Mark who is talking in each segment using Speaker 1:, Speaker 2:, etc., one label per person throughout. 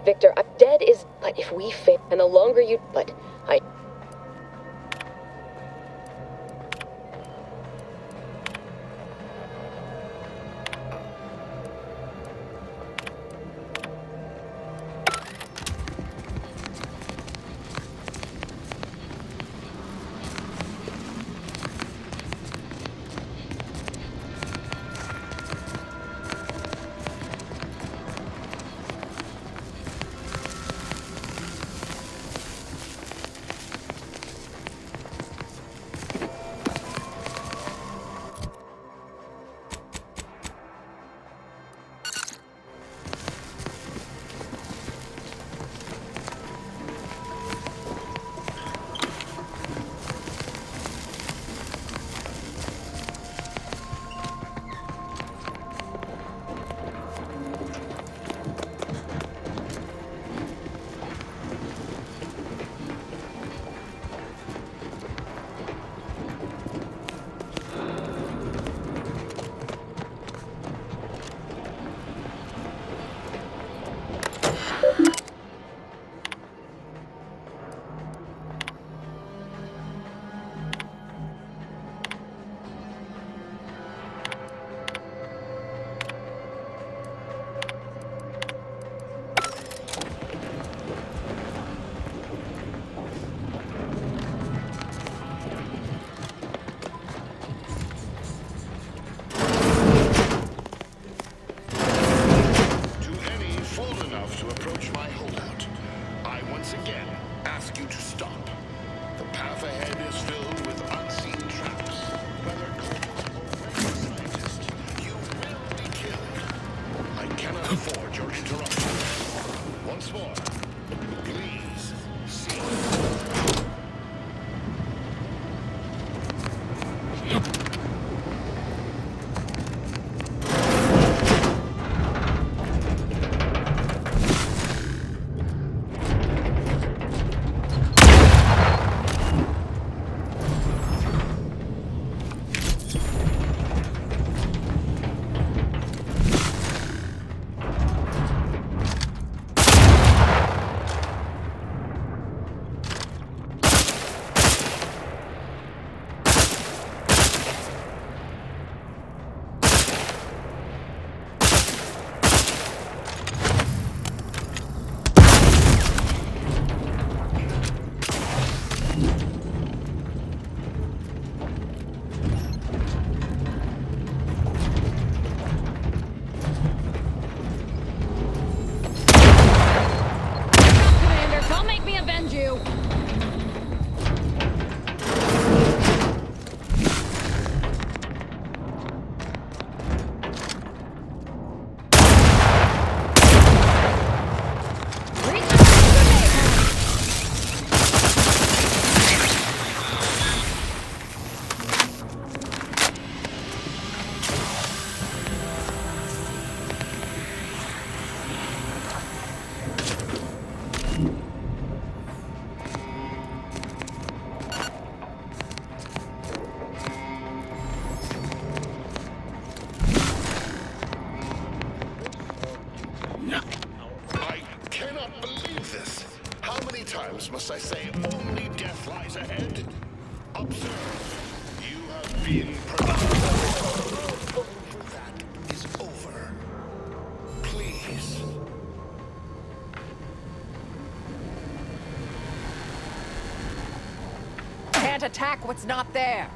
Speaker 1: Victor, I'm dead is... But if we fail, and the longer you... But I...
Speaker 2: Must I say, only death lies ahead? Observe, you have been productive. That is over. Please.
Speaker 3: Can't attack what's not there.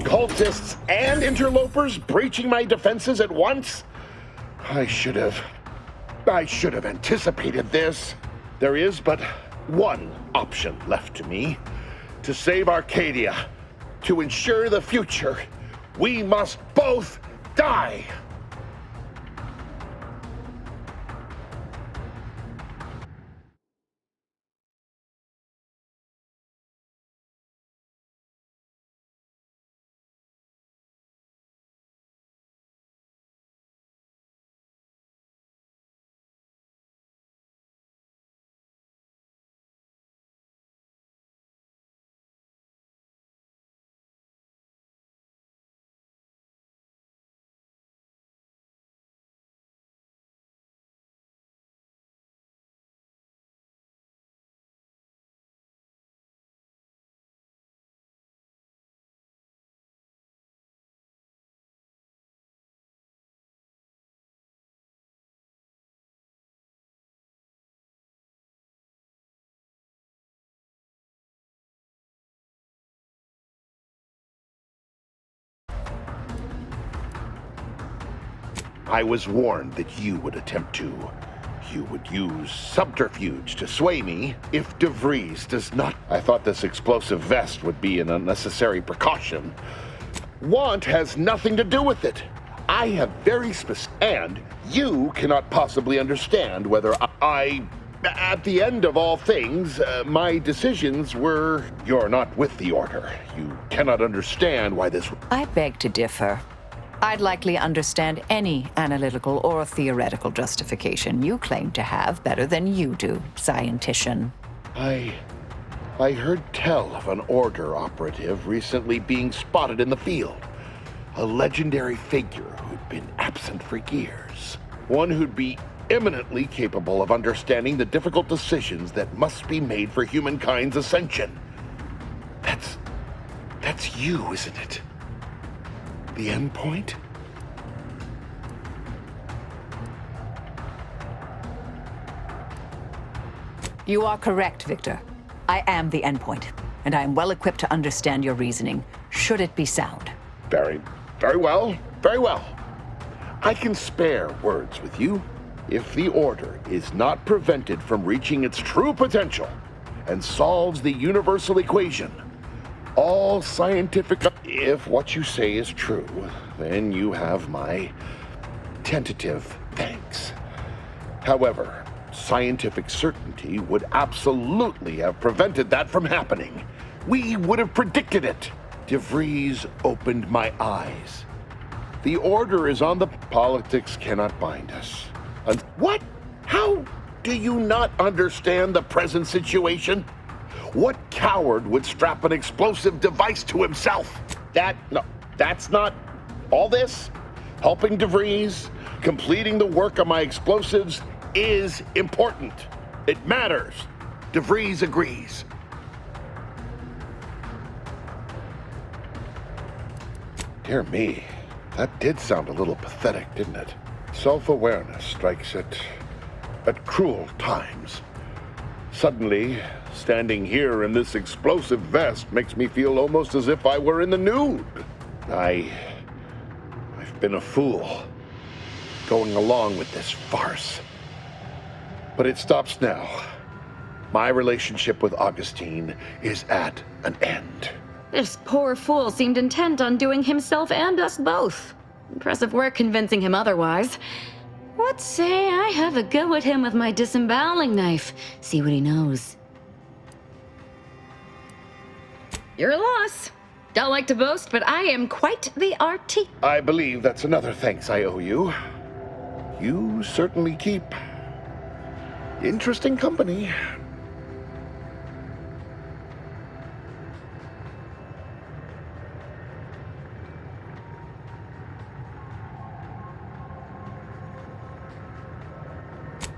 Speaker 2: cultists and interlopers breaching my defenses at once? I should have anticipated this. There is but one option left to me. To save Arcadia, to ensure the future, we must both die. I was warned that you would attempt to. You would use subterfuge to sway me if DeVries does not. I thought this explosive vest would be an unnecessary precaution. Want has nothing to do with it. I have very specific, and you cannot possibly understand whether at the end of all things, my decisions were, you're not with the Order. You cannot understand why this.
Speaker 3: I beg to differ. I'd likely understand any analytical or theoretical justification you claim to have better than you do, scientician.
Speaker 2: I heard tell of an Order operative recently being spotted in the field. A legendary figure who'd been absent for years. One who'd be eminently capable of understanding the difficult decisions that must be made for humankind's ascension. That's you, isn't it? The end point?
Speaker 3: You are correct, Victor. I am the endpoint, and I am well equipped to understand your reasoning, should it be sound.
Speaker 2: Very well. I can spare words with you. If the Order is not prevented from reaching its true potential and solves the universal equation, all scientific... If what you say is true, then you have my tentative thanks. However, scientific certainty would absolutely have prevented that from happening. We would have predicted it. DeVries opened my eyes. The Order is on the... Politics cannot bind us. What? How do you not understand the present situation? What coward would strap an explosive device to himself? That's not all this. Helping DeVries, completing the work on my explosives is important. It matters. DeVries agrees. Dear me, that did sound a little pathetic, didn't it? Self-awareness strikes at cruel times. Suddenly, standing here in this explosive vest makes me feel almost as if I were in the nude. I've been a fool, going along with this farce. But it stops now. My relationship with Augustine is at an end.
Speaker 4: This poor fool seemed intent on doing himself and us both. Impressive work convincing him otherwise. What say I have a go at him with my disemboweling knife? See what he knows. Your loss. Don't like to boast, but I am quite the artiste.
Speaker 2: I believe that's another thanks I owe you. You certainly keep interesting company.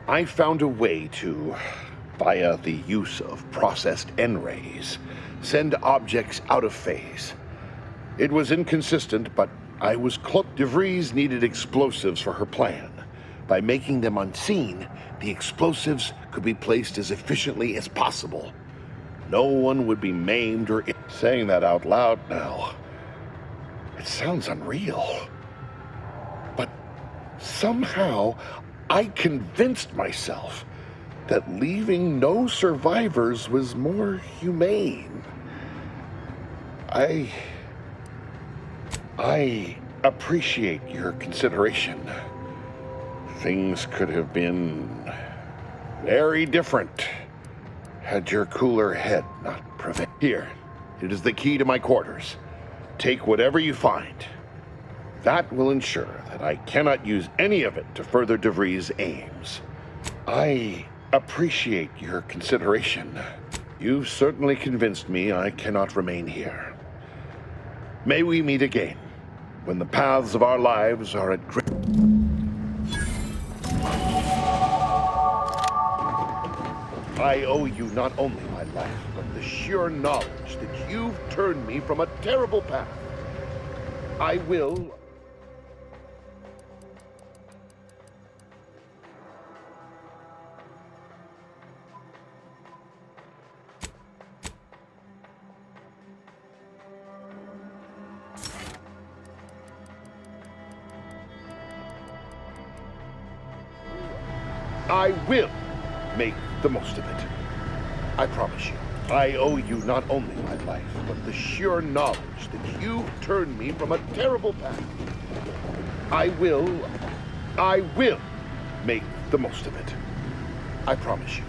Speaker 2: I found a way to, via the use of processed N-rays, send objects out of phase. It was inconsistent, but I was close. DeVries needed explosives for her plan. By making them unseen, the explosives could be placed as efficiently as possible. No one would be maimed or... Saying that out loud now, It sounds unreal. But somehow, I convinced myself that leaving no survivors was more humane. I appreciate your consideration. Things could have been very different had your cooler head not prevailed. Here, it is the key to my quarters. Take whatever you find. That will ensure that I cannot use any of it to further DeVries' aims. I appreciate your consideration. You've certainly convinced me I cannot remain here. May we meet again, when the paths of our lives are at great... I owe you not only my life, but the sheer knowledge that you've turned me from a terrible path. I will... I will make the most of it. I promise you. I owe you not only my life, but the sheer knowledge that you've turned me from a terrible path. I will make the most of it. I promise you.